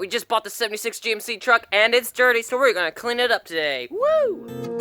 We just bought the 76 GMC truck and it's dirty, so we're gonna clean it up today. Woo!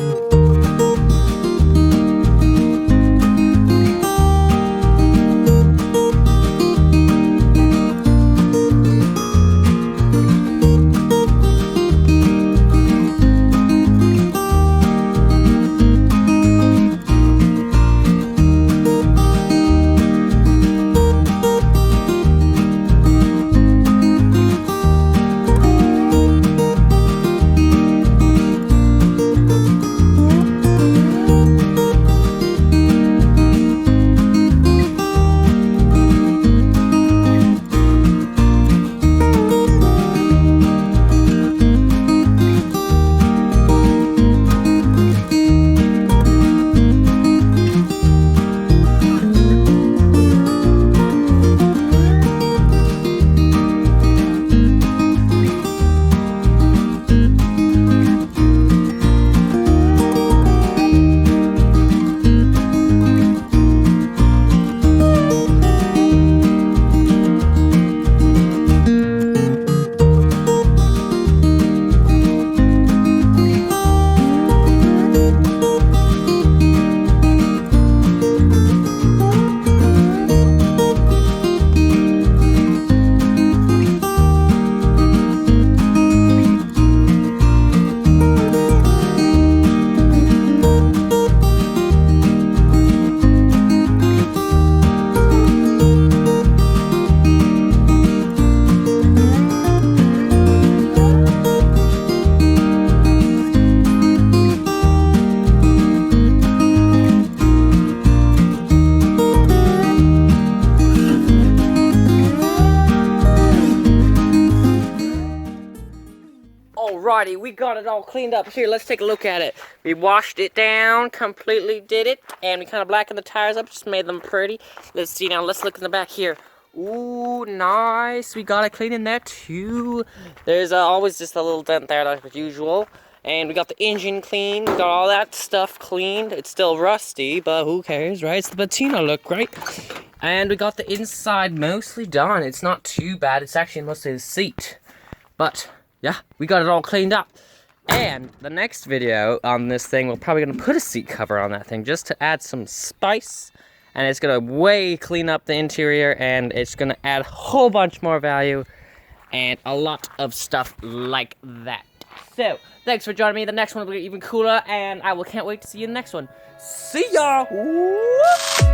Alrighty, we got it all cleaned up. Here, let's take a look at it. We washed it down, completely did it, and we kind of blackened the tires up, just made them pretty. Let's see now, let's look in the back here. Ooh, nice. We got it clean in there too. There's always just a little dent there like usual. And we got the engine clean, we got all that stuff cleaned. It's still rusty, but who cares, right? It's the patina look, right? And we got the inside mostly done. It's not too bad. It's actually mostly the seat. But yeah, we got it all cleaned up. And the next video on this thing, we're probably going to put a seat cover on that thing just to add some spice. And it's going to way clean up the interior, and it's going to add a whole bunch more value and a lot of stuff like that. So, thanks for joining me. The next one will be even cooler, and I can't wait to see you in the next one. See ya! Woo!